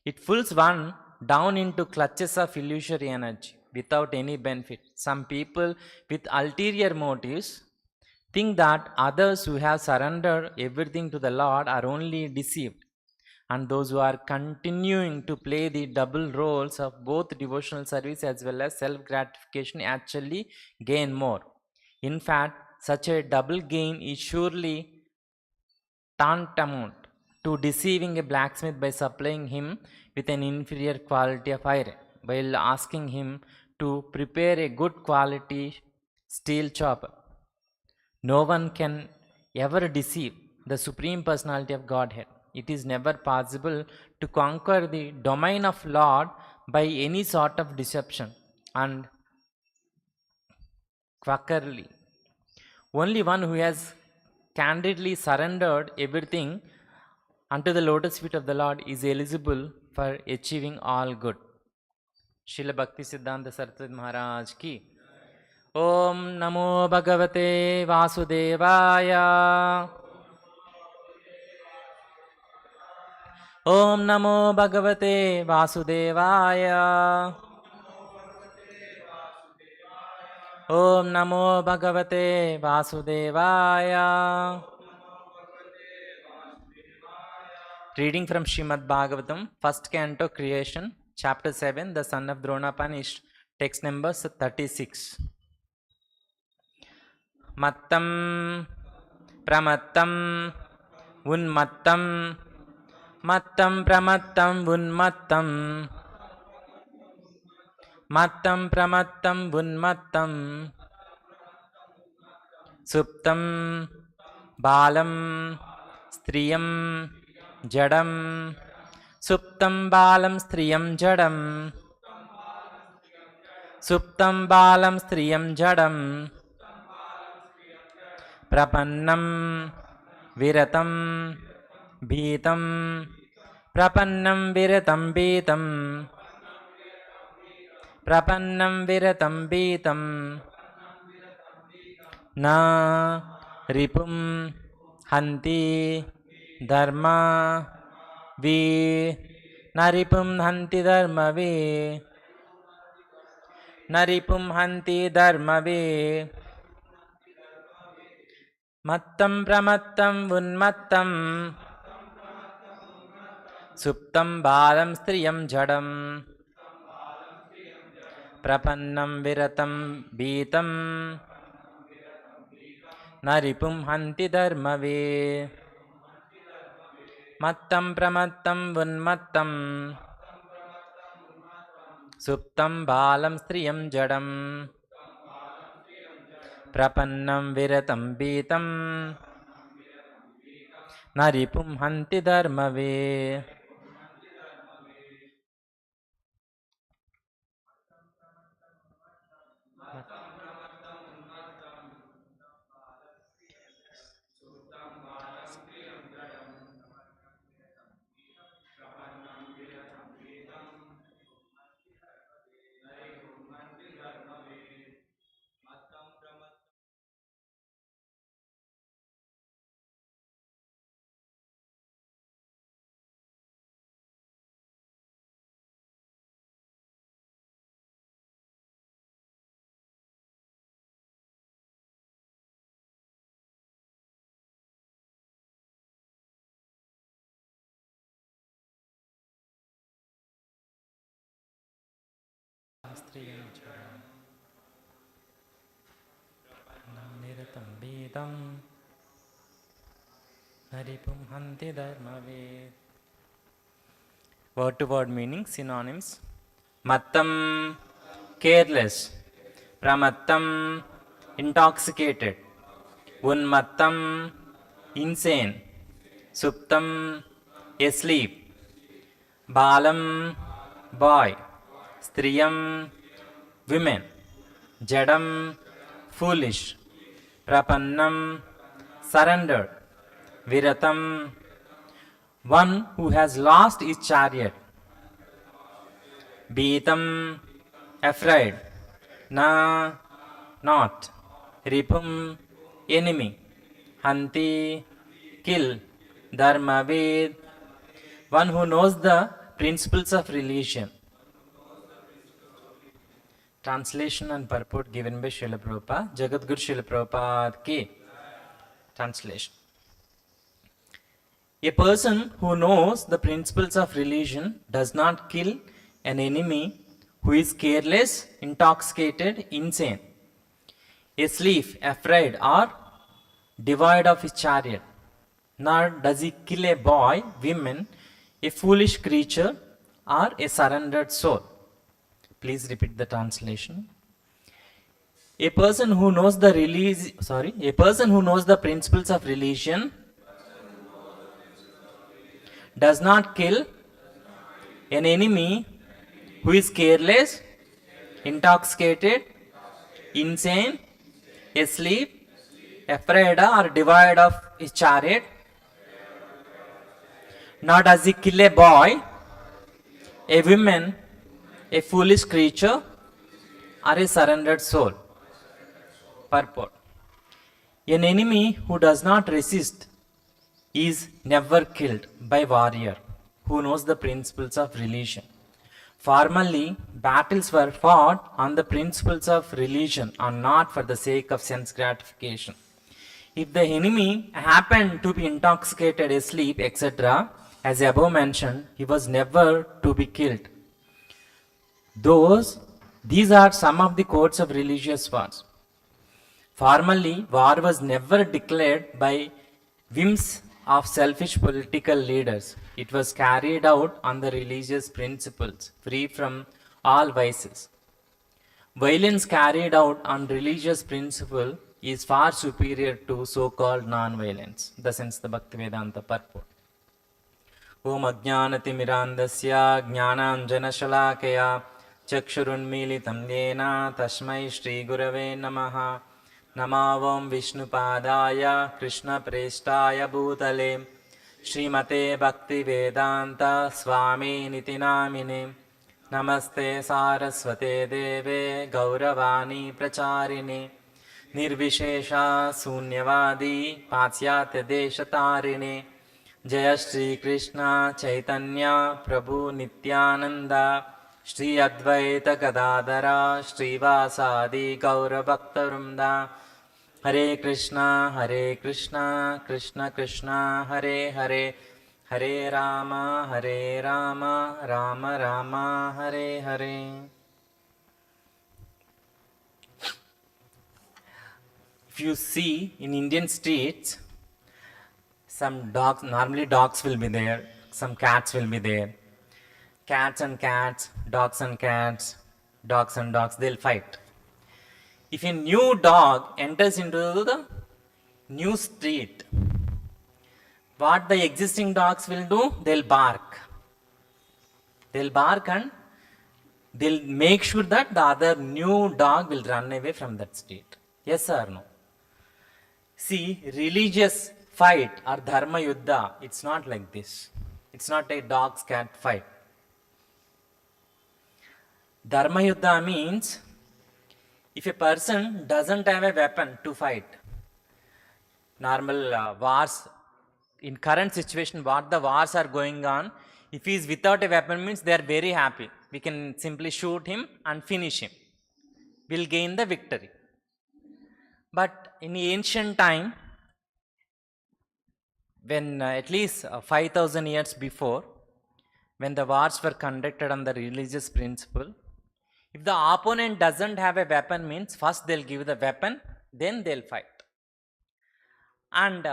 It pulls one down into clutches of illusory energy without any benefit. Some people with ulterior motives think that others who have surrendered everything to the Lord are only deceived, and those who are continuing to play the double roles of both devotional service as well as self-gratification actually gain more. In fact, such a double gain is surely tantamount to deceiving a blacksmith by supplying him with an inferior quality of iron while asking him to prepare a good quality steel chopper. No one can ever deceive the Supreme Personality of Godhead. It is never possible to conquer the domain of Lord by any sort of deception and quackery. Only one who has candidly surrendered everything unto the lotus feet of the Lord is eligible for achieving all good. Srila Bhakti Siddhanta Saraswati Maharaj ki. Om Namo Bhagavate Vasudevaya. Om Namo Bhagavate Vasudevaya. Om Namo Bhagavate Vasudevaya. Reading from Srimad Bhagavatam, first canto, Creation, chapter 7, the son of Drona punished, text number 36. Mattam Pramattam Unmattam Mattam Pramattam Unmattam Mattam Pramattam Unmattam Suptam Balam Striyam Jadam Suptam Balam Striyam Jadam Suptam Balam Striyam Jadam Prapannam Viratam Bhitam Prapannam Viratam Bhitam Prapannam Viratam Bhitam Na Ripum Hanti Dharma Vi Naripum Hanti Dharma Vi Naripum Hanti Dharma Vi Mattam Pramattam Unmattam Suptam Balam Striyam Jadam Prapannam Viratam Bhitam Naripum Hanti Dharma Vi Mattam Pramattam Unmattam Suptam Balam Striyam Jadam Prapannam Viratam Bhitam Naripum Hanti Dharma Vi. Striyam Jadam Prapannam Viratam Bhitam Naripum Hanti Dharma Vi. Word to word meaning, synonyms. Mattam, careless. Pramattam, intoxicated. Unmattam, insane. Suptam, asleep. Balam, boy. Striyam, women. Jadam, foolish. Prapannam, surrendered. Viratam, one who has lost his chariot. Bhitam, afraid. Na, not. Ripum, enemy. Hanti, kill. Dharmavid, one who knows the principles of religion. Translation and purport given by Srila Prabhupada. Jagadguru Srila Prabhupada ki. Translation. A person who knows the principles of religion does not kill an enemy who is careless, intoxicated, insane, asleep, afraid, or devoid of his chariot. Nor does he kill a boy, woman, a foolish creature, or a surrendered soul. Please repeat the translation. A person who knows the principles of religion does not kill an enemy who is careless, intoxicated, insane, asleep, afraid, or devoid of his chariot. Nor does he kill a boy, a woman, a foolish creature, or a surrendered soul. Purport. An enemy who does not resist is never killed by warrior who knows the principles of religion. Formerly, battles were fought on the principles of religion and not for the sake of sense gratification. If the enemy happened to be intoxicated, asleep, etc., as above mentioned, he was never to be killed. These are some of the quotes of religious wars. Formerly, war was never declared by whims of selfish political leaders. It was carried out on the religious principles, free from all vices. Violence carried out on religious principle is far superior to so-called non-violence. Thus ends the Bhaktivedanta purport. Om Ajnanatimirandasya Jnananjanashalakaya Chakshurunmilitam Yena Tasmai Shri Gurave Namaha Namavam Vishnupadaya Krishna Prestaya Bhutale Srimate Bhaktivedanta Swamy Nitinamine Namaste Saraswate Deve Gauravani Pracharini Nirvishesha Sunyavadi Pasyatya Deshatarine Jaya Shri Krishna Chaitanya Prabhu Nityananda Shri Advaita Gadadara Shri Vasadi Gaura Bhaktarumda Hare Krishna Krishna Krishna Hare Hare Hare Rama Rama Rama Hare Hare. If you see in Indian streets, some dogs, normally dogs will be there, some cats will be there. Cats and cats, dogs and cats, dogs and dogs, they'll fight. If a new dog enters into the new street, what the existing dogs will do? They'll bark. They'll bark and they'll make sure that the other new dog will run away from that street. Yes or no? See, religious fight or dharma yuddha, it's not like this. It's not a dog's cat fight. Dharma yuddha means if a person doesn't have a weapon to fight, normal wars, in current situation what the wars are going on, if he is without a weapon means they are very happy. We can simply shoot him and finish him. We'll gain the victory. But in ancient time, when at least 5,000 years before, when the wars were conducted on the religious principle, if the opponent doesn't have a weapon means first they'll give the weapon, then they'll fight. And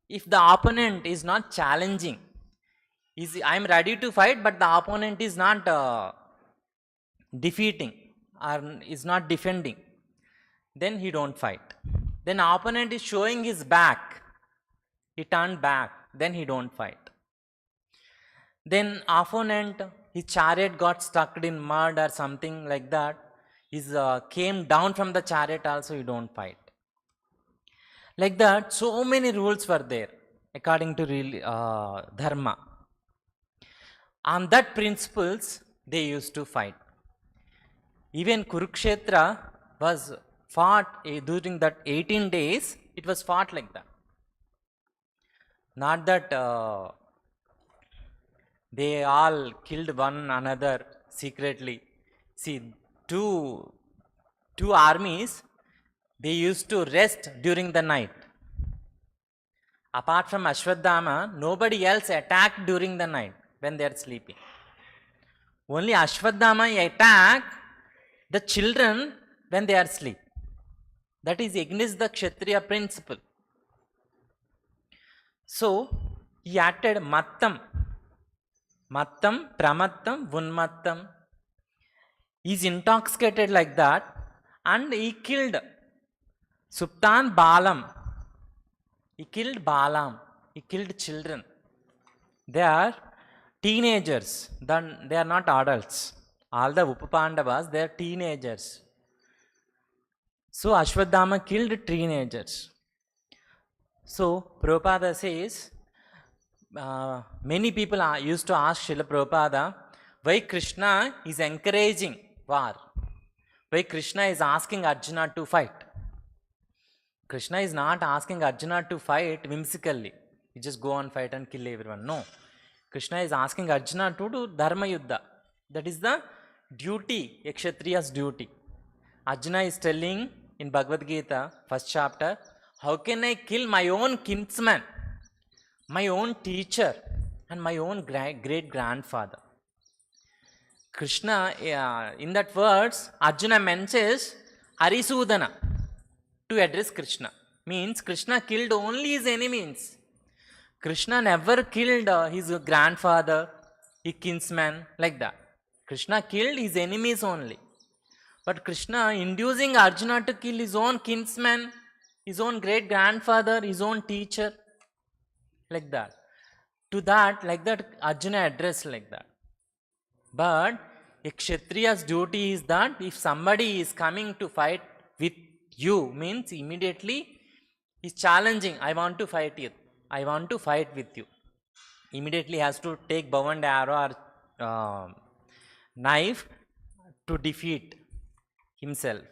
if the opponent is not challenging, I'm ready to fight, but the opponent is not defeating or is not defending, then he don't fight. Then opponent is showing his back, he turned back, then he don't fight. Then opponent, his chariot got stuck in mud or something like that, came down from the chariot also, you don't fight. Like that, so many rules were there according to dharma. On that principles, they used to fight. Even Kurukshetra was fought during that 18 days, it was fought like that. Not that They all killed one another secretly. See, two armies, they used to rest during the night. Apart from Ashwadhama, nobody else attacked during the night when they are sleeping. Only Ashwadhama attack the children when they are asleep. That is against the Kshatriya principle. So, he acted Mattam, Pramattam, Vunmattam. He is intoxicated like that, and he killed Suptan Balam. He killed Balam. He killed children. They are teenagers. They are not adults. All the Upapandavas, they are teenagers. So Ashwadhama killed teenagers. So Prabhupada says, many people used to ask Srila Prabhupada, why Krishna is encouraging war? Why Krishna is asking Arjuna to fight? Krishna is not asking Arjuna to fight whimsically. You just go and fight and kill everyone. No. Krishna is asking Arjuna to do Dharma Yuddha. That is the duty, a Kshatriya's duty. Arjuna is telling in Bhagavad Gita, first chapter, how can I kill my own kinsman, my own teacher, and my own great-grandfather? Krishna, in that words, Arjuna mentions Harisudana to address Krishna. Means Krishna killed only his enemies. Krishna never killed his grandfather, his kinsman, like that. Krishna killed his enemies only. But Krishna inducing Arjuna to kill his own kinsman, his own great-grandfather, his own teacher, like that. To that, like that, Arjuna addressed like that. But a Kshatriya's duty is that if somebody is coming to fight with you, means immediately is challenging, I want to fight you. I want to fight with you. Immediately has to take bow and arrow or knife to defeat himself.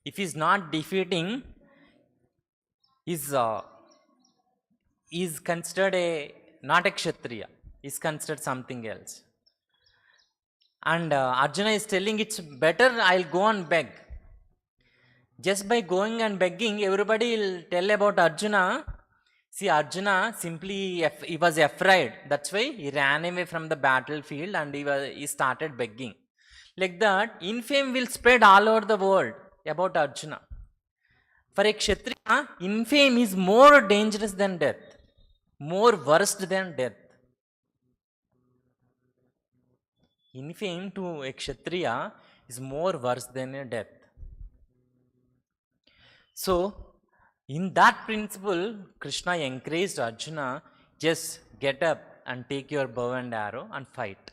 If he is not defeating, is considered not a Kshatriya, is considered something else. And Arjuna is telling it's better I'll go and beg. Just by going and begging, everybody will tell about Arjuna. See, Arjuna simply, he was afraid. That's why he ran away from the battlefield and he started begging. Like that, infame will spread all over the world about Arjuna. For a Kshatriya, infame is more dangerous than death, more worst than death. Infame to a Kshatriya is more worse than a death. So, in that principle, Krishna encouraged Arjuna, just get up and take your bow and arrow and fight.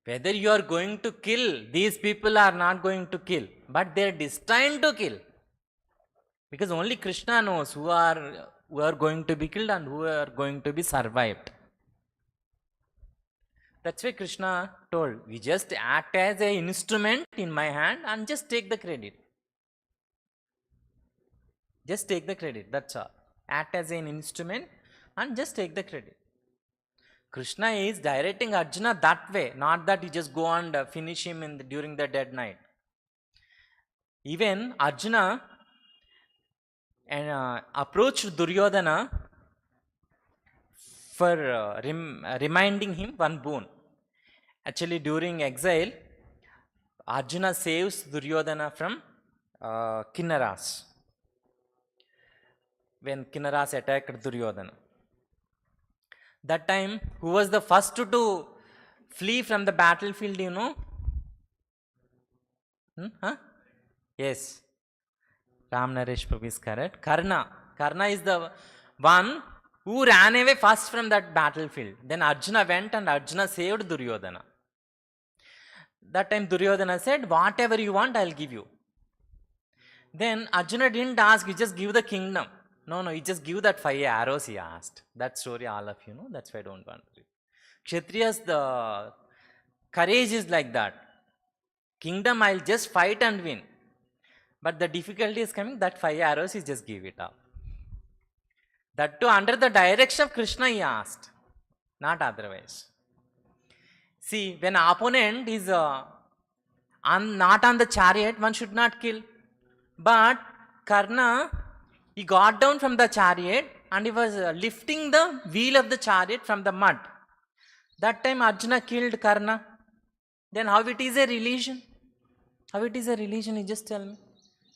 Whether you are going to kill, these people are not going to kill, but they are destined to kill. Because only Krishna knows who are going to be killed and who are going to be survived. That's why Krishna told, we just act as an instrument in my hand and just take the credit. Just take the credit, that's all. Act as an instrument and just take the credit. Krishna is directing Arjuna that way, not that you just go and finish him during the dead night. Even Arjuna approached Duryodhana for reminding him one boon. Actually, during exile, Arjuna saves Duryodhana from Kinnaras. When Kinnaras attacked Duryodhana. That time, who was the first to flee from the battlefield, you know? Yes. Ram Naresh Prabhu is correct. Karna. Karna is the one who ran away first from that battlefield. Then Arjuna went and Arjuna saved Duryodhana. That time Duryodhana said, whatever you want, I'll give you. Then Arjuna didn't ask, you just give the kingdom. No, you just give that 5 arrows, he asked. That story all of you know, that's why I don't want to read. Kshatriyas, the courage is like that. Kingdom, I'll just fight and win. But the difficulty is coming, that 5 arrows, he just give it up. That too, under the direction of Krishna, he asked. not otherwise. See, when opponent is not on the chariot, one should not kill. But Karna, he got down from the chariot and he was lifting the wheel of the chariot from the mud. That time Arjuna killed Karna. Then how it is a religion? How it is a religion, you just tell me.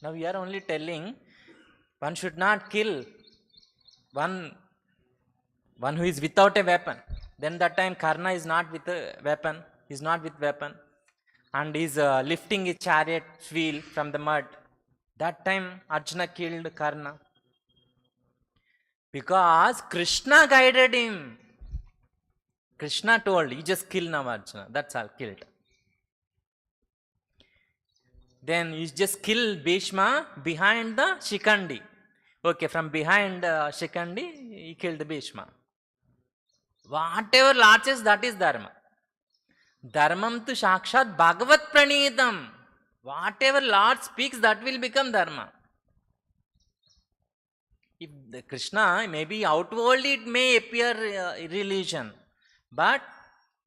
Now we are only telling one should not kill one who is without a weapon. Then that time Karna is not with a weapon. He is not with weapon. And he is lifting his chariot wheel from the mud. That time Arjuna killed Karna. Because Krishna guided him. Krishna told, you just kill now Arjuna. That's all, killed. Then you just kill Bhishma behind the Shikandi. Okay, from behind Shikandi, he killed Bhishma. Whatever Lord says, that is Dharma. Dharmam tu Shakshat Bhagavat Pranitam. Whatever Lord speaks, that will become Dharma. If the Krishna, maybe outwardly it may appear religion. But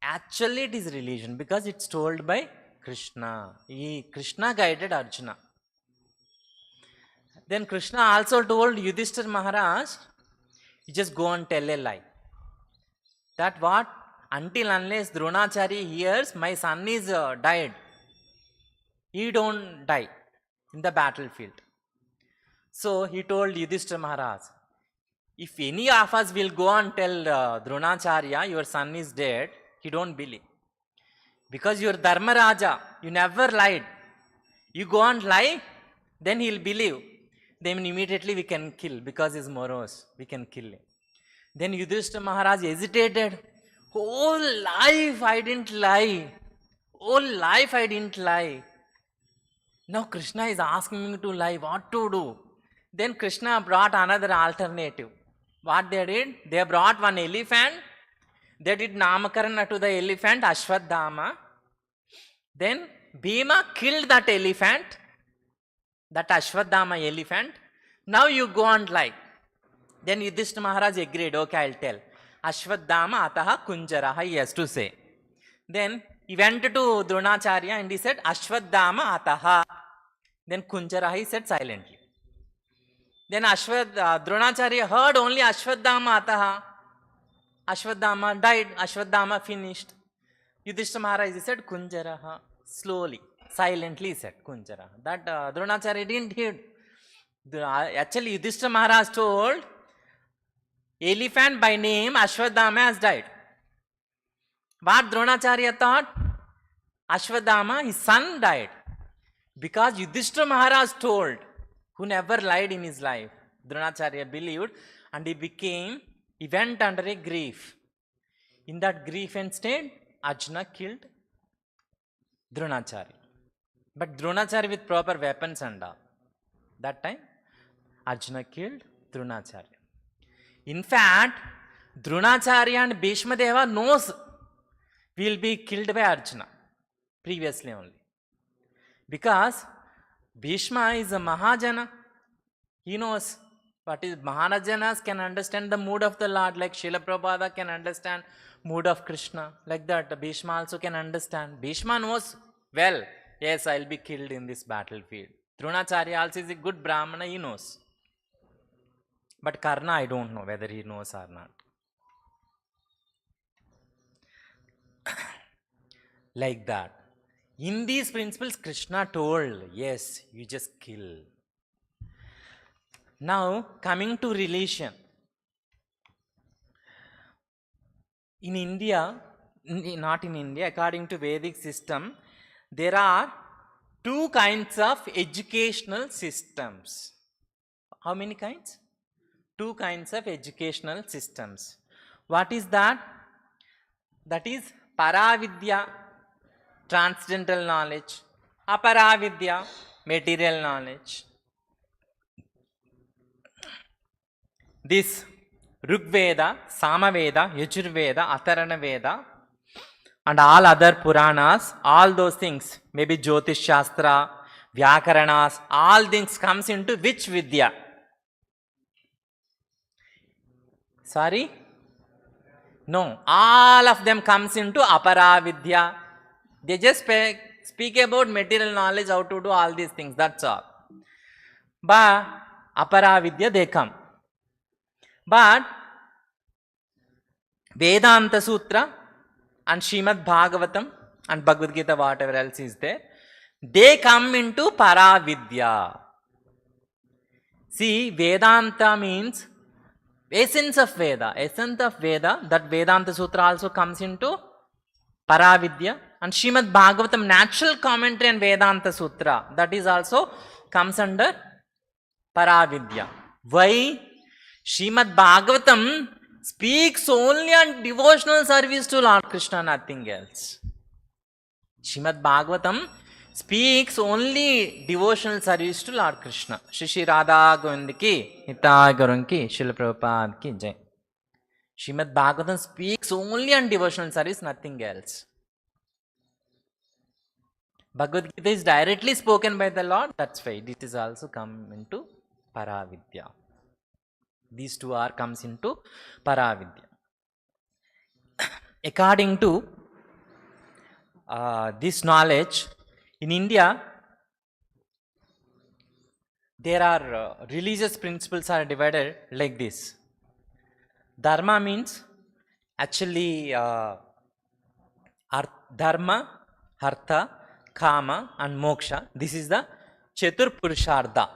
actually it is religion because it's told by Krishna. Krishna guided Arjuna. Then Krishna also told Yudhishthira Maharaj, you just go and tell a lie. That what? Until unless Dronacharya hears, my son is died. He don't die in the battlefield. So he told Yudhishthira Maharaj, if any of us will go and tell Dronacharya, your son is dead, he don't believe. Because you are Dharma Raja, you never lied. You go and lie, then he'll believe. Then immediately we can kill, because he's morose, we can kill him. Then Yudhishthira Maharaj hesitated. Whole life I didn't lie. Whole life I didn't lie. Now Krishna is asking me to lie, what to do? Then Krishna brought another alternative. What they did? They brought one elephant. They did Namakarana to the elephant, Ashwadhama. Then Bhima killed that elephant, that Ashwadhama elephant. Now you go and lie. Then Yudhishthira Maharaj agreed, okay, I'll tell. Ashwadhama ataha kunjaraha, he has to say. Then he went to Dronacharya and he said, Ashwadhama ataha. Then Kunjaraha, he said silently. Then Dronacharya heard only Ashwadhama ataha. Ashwadhama died, Ashwadhama finished. Yudhishthira Maharaj, he said Kunjaraha. Slowly, silently he said Kunjaraha. That Dronacharya didn't hear. Actually Yudhishthira Maharaj told, elephant by name Ashwadhama has died. What Dronacharya thought? Ashwadhama, his son, died. Because Yudhishthira Maharaj told, who never lied in his life. Dronacharya believed and he went under a grief. In that grief and state, Arjuna killed Dronacharya. But Dronacharya with proper weapons and all. That time, Arjuna killed Dronacharya. In fact, Dronacharya and Bhishma Deva knows will be killed by Arjuna. Previously only. Because Bhishma is a Mahajana. He knows what is Mahajanas can understand the mood of the Lord, like Srila Prabhupada can understand mood of Krishna. Like that, Bhishma also can understand. Bhishma knows well, yes, I will be killed in this battlefield. Dronacharya also is a good Brahmana, he knows. But Karna, I don't know whether he knows or not. Like that. In these principles, Krishna told, yes, you just kill. Now, coming to religion. In India, not in India, according to Vedic system, there are two kinds of educational systems. How many kinds? Two kinds of educational systems. What is that? That is Paravidya, transcendental knowledge. Aparavidya, material knowledge. This Rigveda, Samaveda, Yajurveda, Atharana Veda and all other Puranas, all those things, maybe Jyotish Shastra, Vyakaranas, all things comes into which Vidya? Sorry? No, all of them comes into aparavidya. They just speak about material knowledge, how to do all these things, that's all. But aparavidya they come. But Vedanta Sutra and Srimad Bhagavatam and Bhagavad Gita, whatever else is there, they come into Paravidya. See, Vedanta means essence of Veda. Essence of Veda, that Vedanta Sutra also comes into Paravidya. And Srimad Bhagavatam, natural commentary on Vedanta Sutra, that is also comes under Paravidya. Why? Srimad Bhagavatam speaks only on devotional service to Lord Krishna, nothing else. Srimad Bhagavatam speaks only devotional service to Lord Krishna. Shri Radha Govind ki, Nitya Gauranga ki, Srila Prabhupada ki jai. Srimad Bhagavatam speaks only on devotional service, nothing else. Bhagavad Gita is directly spoken by the Lord, that's why it is also come into Paravidya. These two are comes into Paravidya. According to this knowledge, in India, there are religious principles are divided like this. Dharma means actually dharma, artha, kama and moksha. This is the Chatur Purushartha.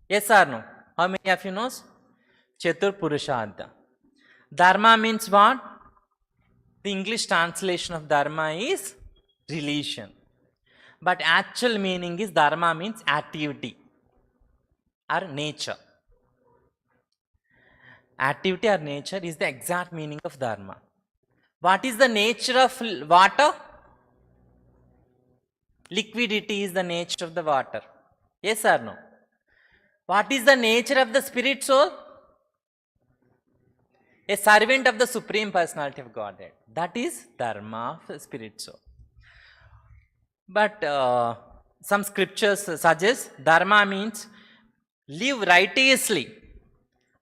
Yes or no? How many of you knows? Chatur Purushartha. Dharma means what? The English translation of dharma is religion. But actual meaning is dharma means activity or nature. Activity or nature is the exact meaning of dharma. What is the nature of water? Liquidity is the nature of the water. Yes or no? What is the nature of the spirit soul? A servant of the Supreme Personality of Godhead. That is dharma of spirit soul. But some scriptures suggest dharma means live righteously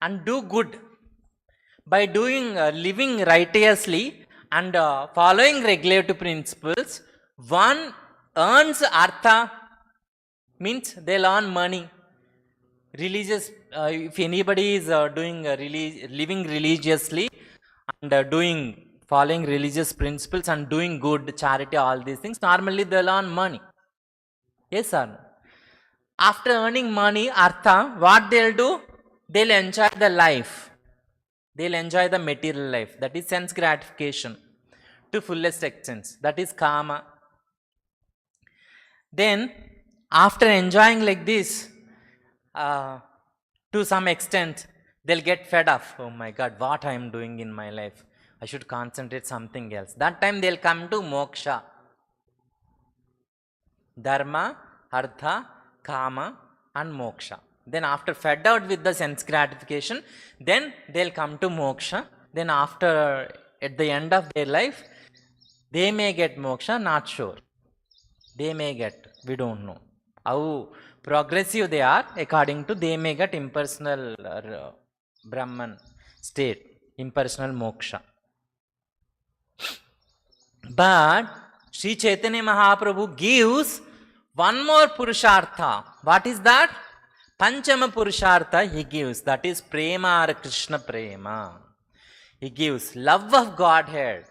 and do good. By doing living righteously and following regulative principles, one earns artha, means they'll earn money. Religious, if anybody is living religiously and following religious principles and doing good, charity, all these things, normally they'll earn money. Yes or no? After earning money, artha, what they'll do? They'll enjoy the life. They'll enjoy the material life. That is sense gratification to fullest extent. That is kama. Then, after enjoying like this, to some extent, they'll get fed up. Oh my God, what I am doing in my life? I should concentrate something else. That time they'll come to moksha. Dharma, artha, kama and moksha. Then after fed out with the sense gratification, then they'll come to moksha. Then after, at the end of their life, they may get moksha, not sure. They may get, we don't know. How progressive they are, according to they may get impersonal Brahman state, impersonal moksha. But Sri Chaitanya Mahaprabhu gives one more Purushartha. What is that? Panchama Purushartha he gives. That is Prema or Krishna Prema. He gives love of Godhead.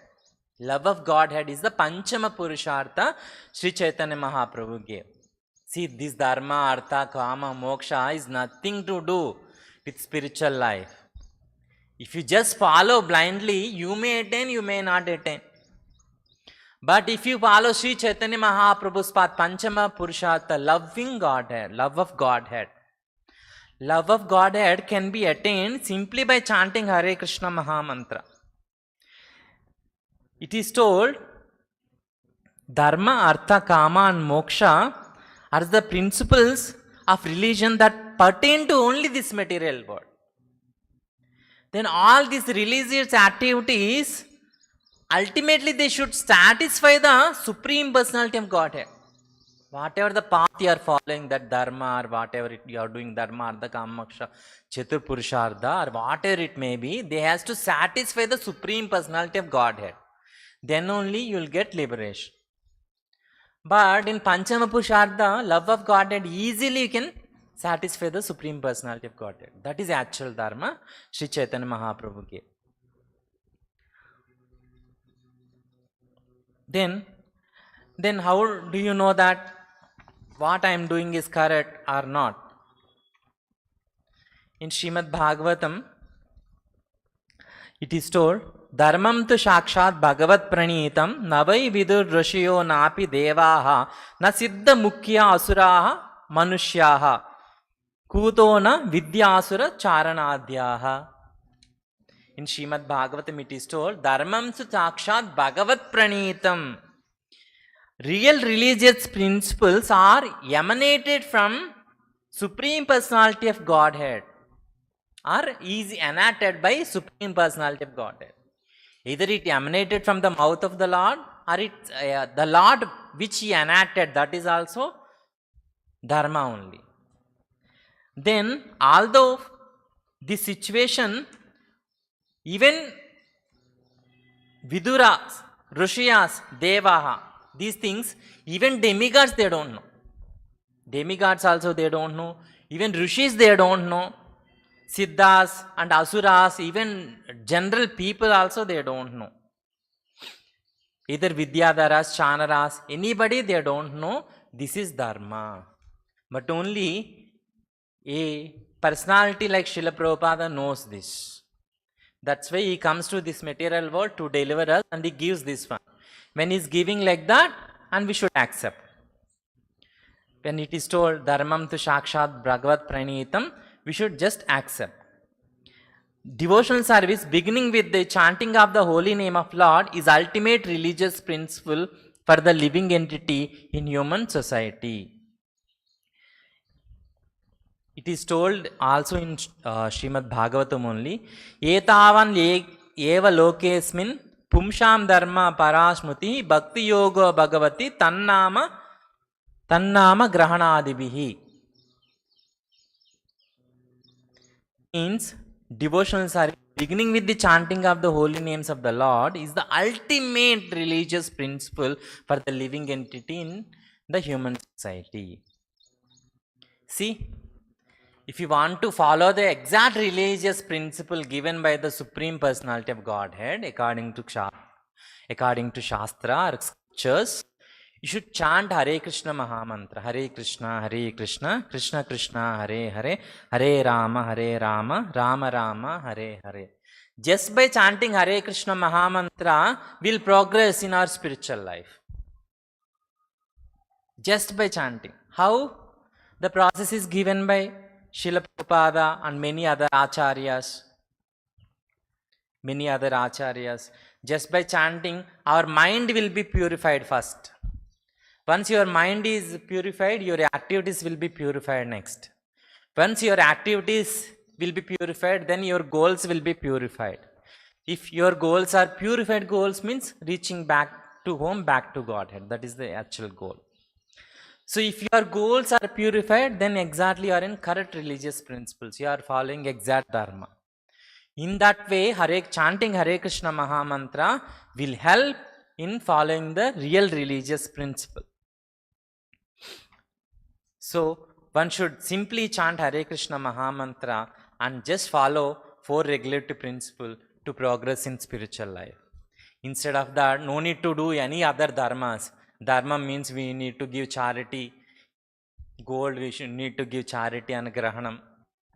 Love of Godhead is the Panchama Purushartha Sri Chaitanya Mahaprabhu gave. See, this dharma, artha, kama, moksha is nothing to do with spiritual life. If you just follow blindly, you may attain, you may not attain. But if you follow Sri Chaitanya Mahaprabhu's path, Panchama Purushartha, loving Godhead, love of Godhead. Love of Godhead can be attained simply by chanting Hare Krishna Maha Mantra. It is told, dharma, artha, kama and moksha are the principles of religion that pertain to only this material world. Then all these religious activities, ultimately they should satisfy the Supreme Personality of Godhead. Whatever the path you are following, that dharma or whatever you are doing, dharma, artha, kama, moksha, chatur purushartha or whatever it may be, they has to satisfy the Supreme Personality of Godhead. Then only you will get liberation. But in Panchama Purushartha, love of Godhead, easily you can satisfy the Supreme Personality of Godhead. That is actual dharma, Sri Chaitanya Mahaprabhu gave. Then how do you know that what I am doing is correct or not? In Srimad Bhagavatam, it is told, Dharmam tu shakshat bhagavat pranitam navai vidur rashiyo napi devaha na siddha mukhya asuraha manushyaha kuto na vidyasura charanadhyaha. In Srimad Bhagavatam it is told, Dharmam tu shakshat bhagavat pranitam. Real religious principles are emanated from Supreme Personality of Godhead, are enacted by Supreme Personality of Godhead. Either it emanated from the mouth of the Lord, or the Lord which he enacted, that is also dharma only. Then, although this situation, even Viduras, Rishiyas, Devaha, these things, even demigods they don't know. Demigods also they don't know. Even Rishis they don't know. Siddhas and Asuras, even general people also they don't know. Either Vidyadharas, Chanaras, anybody they don't know this is dharma. But only a personality like Srila Prabhupada knows this. That's why he comes to this material world to deliver us and he gives this one. When he is giving like that, and we should accept. When it is told Dharmam tu shakshat bhagavat pranitam, we should just accept. Devotional service beginning with the chanting of the holy name of Lord is ultimate religious principle for the living entity in human society. It is told also in Srimad Bhagavatam only, Etavan eva lokesmin pumsham dharma parasmriti bhakti yoga bhagavati tannama grahanadibihi. Means devotional service beginning with the chanting of the holy names of the Lord is the ultimate religious principle for the living entity in the human society. See, if you want to follow the exact religious principle given by the Supreme Personality of Godhead according to Shastra or scriptures, you should chant Hare Krishna Mahamantra. Hare Krishna, Krishna Krishna, Hare Hare, Hare Rama, Rama Rama, Hare Hare. Just by chanting Hare Krishna Mahamantra, we'll progress in our spiritual life. Just by chanting. How? The process is given by Srila Prabhupada and many other acharyas. Just by chanting, our mind will be purified first. Once your mind is purified, your activities will be purified next. Once your activities will be purified, then your goals will be purified. If your goals are purified goals, means reaching back to home, back to Godhead. That is the actual goal. So if your goals are purified, then exactly you are in correct religious principles. You are following exact dharma. In that way, chanting Hare Krishna Mahamantra will help in following the real religious principle. So one should simply chant Hare Krishna Mahamantra and just follow 4 regulative principles to progress in spiritual life. Instead of that, no need to do any other dharmas. Dharma means we need to give charity, gold we should need to give charity and grahanam,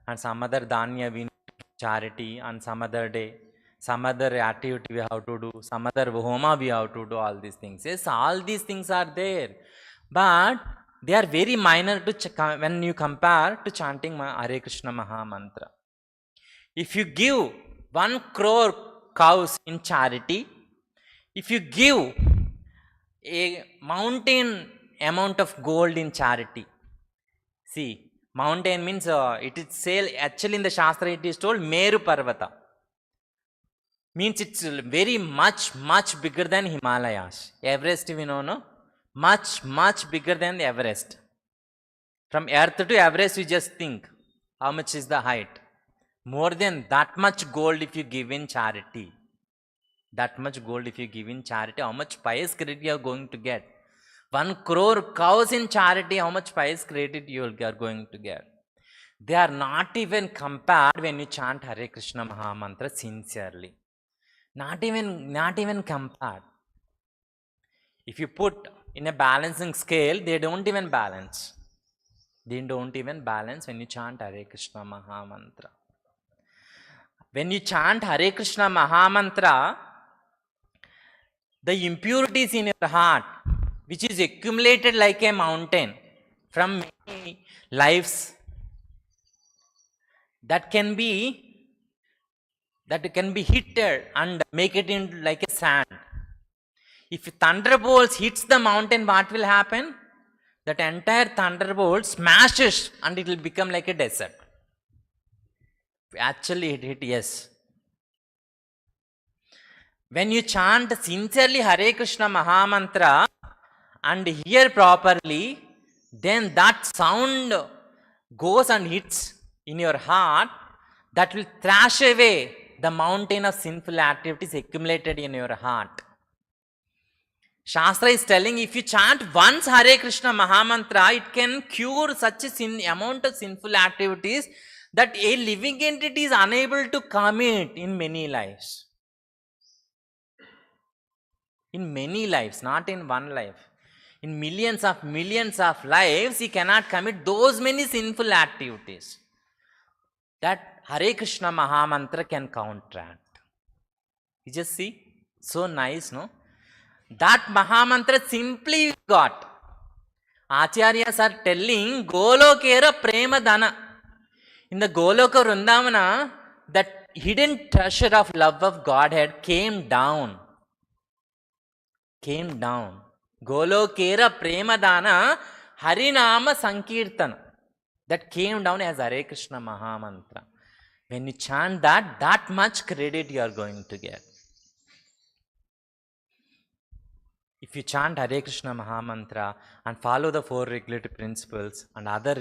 and some other dhanya we need to give charity on some other day, some other activity we have to do, some other homa we have to do, all these things. Yes, all these things are there, but they are very minor to when you compare to chanting Hare Krishna Mahamantra. If you give 1 crore cows in charity, if you give a mountain amount of gold in charity, see, mountain means it is actually in the Shastra it is told Meru Parvata. Means it's very much bigger than Himalayas. Everest we know, no? Much, much bigger than the Everest. From Earth to Everest, you just think, how much is the height? More than that much gold if you give in charity. That much gold if you give in charity, how much pious credit you are going to get? 1 crore cows in charity, how much pious credit you are going to get? They are not even compared when you chant Hare Krishna Mahamantra sincerely. Not even compared. If you put in a balancing scale, they don't even balance. They don't even balance when you chant Hare Krishna Mahamantra. When you chant Hare Krishna Mahamantra, the impurities in your heart, which is accumulated like a mountain from many lives, that can be hit and make it into like a sand. If thunderbolts hits the mountain, what will happen? That entire thunderbolt smashes and it will become like a desert. Actually it hit, yes. When you chant sincerely Hare Krishna Mahamantra and hear properly, then that sound goes and hits in your heart, that will thrash away the mountain of sinful activities accumulated in your heart. Shastra is telling, if you chant once Hare Krishna Mahamantra, it can cure such a amount of sinful activities that a living entity is unable to commit in many lives. In many lives, not in one life. In millions of lives, he cannot commit those many sinful activities that Hare Krishna Mahamantra can counteract. You just see, so nice, no? That Mahamantra simply got. Acharyas are telling, Golokera Prema Dana. In the Goloka Vrindavana, that hidden treasure of love of Godhead came down. Golokera Prema Dana Harinama Sankirtana. That came down as Hare Krishna Mahamantra. When you chant that much credit you are going to get. If you chant Hare Krishna Mahamantra and follow the 4 regulatory principles and other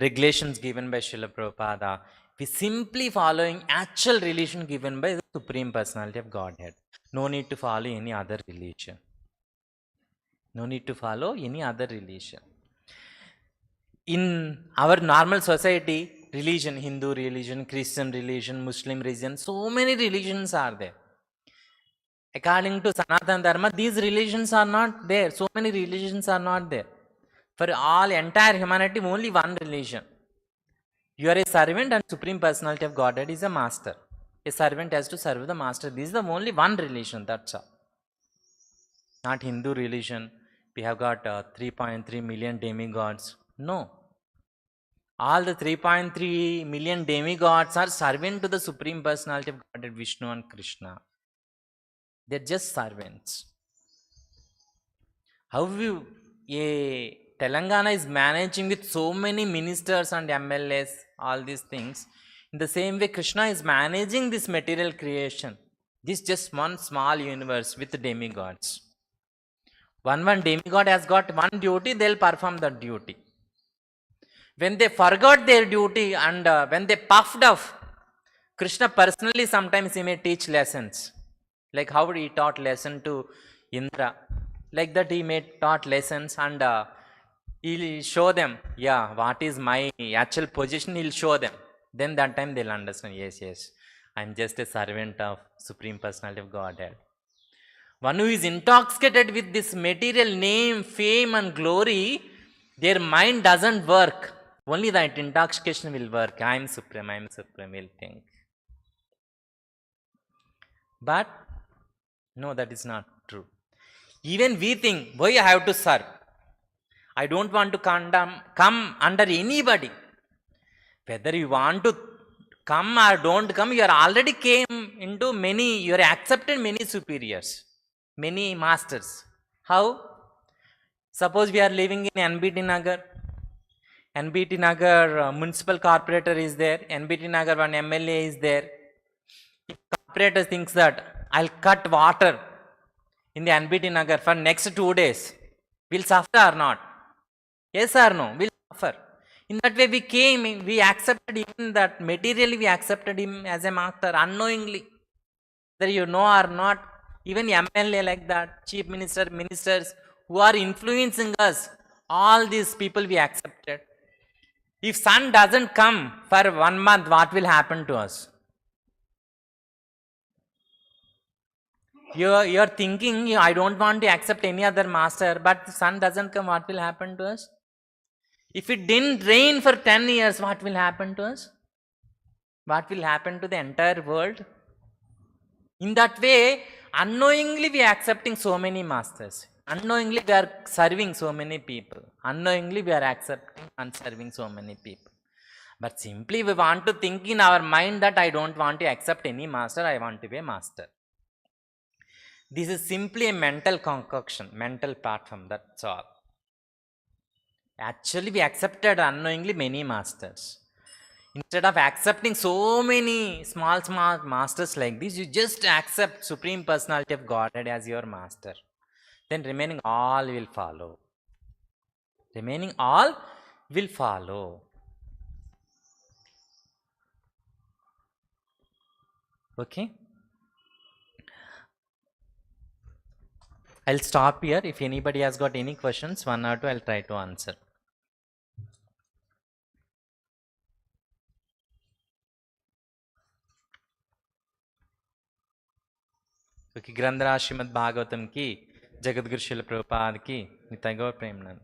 regulations given by Srila Prabhupada, we simply following actual religion given by the Supreme Personality of Godhead. No need to follow any other religion. In our normal society, religion, Hindu religion, Christian religion, Muslim religion, so many religions are there. According to Sanatana Dharma, these religions are not there. So many religions are not there. For all entire humanity, only one religion. You are a servant and Supreme Personality of Godhead is a master. A servant has to serve the master. This is the only one religion, that's all. Not Hindu religion. We have got 3.3 million demigods. No. All the 3.3 million demigods are servant to the Supreme Personality of Godhead, Vishnu and Krishna. They're just servants. How Telangana is managing with so many ministers and MLAs, all these things. In the same way, Krishna is managing this material creation. This is just one small universe with demigods. One demigod has got one duty, they'll perform that duty. When they forgot their duty and when they puffed off, Krishna personally sometimes he may teach lessons. Like how he taught lesson to Indra. Like that he may taught lessons and he'll show them, yeah, what is my actual position, he'll show them. Then that time they'll understand, yes, I'm just a servant of Supreme Personality of Godhead. One who is intoxicated with this material name, fame and glory, their mind doesn't work. Only that intoxication will work. I'm supreme, will think. But no, that is not true. Even we think, why I have to serve? I don't want to come under anybody. Whether you want to come or don't come, you are already came into many, you are accepted many superiors, many masters. How? Suppose we are living in NBT Nagar. NBT Nagar municipal corporator is there. NBT Nagar one MLA is there. If corporator thinks that I'll cut water in the NBT Nagar for next 2 days. We'll suffer or not? Yes or no? We'll suffer. In that way we came, we accepted even that materially, we accepted him as a master unknowingly. Whether you know or not, even MLA like that, chief minister, ministers who are influencing us, all these people we accepted. If sun doesn't come for 1 month, what will happen to us? You're thinking, I don't want to accept any other master, but the sun doesn't come, what will happen to us? If it didn't rain for 10 years, what will happen to us? What will happen to the entire world? In that way, unknowingly we are accepting so many masters. Unknowingly we are serving so many people. Unknowingly we are accepting and serving so many people. But simply we want to think in our mind that I don't want to accept any master, I want to be a master. This is simply a mental concoction, mental platform, that's all. Actually we accepted unknowingly many masters. Instead of accepting so many small masters like this, you just accept Supreme Personality of Godhead as your master. Then remaining all will follow. Remaining all will follow. Okay? I'll stop here. If anybody has got any questions, 1 or 2, I'll try to answer. Okay, Srimad Bhagavatam ki, Jagadguru Srila Prabhupada ki, Nitya Gaur Premanand.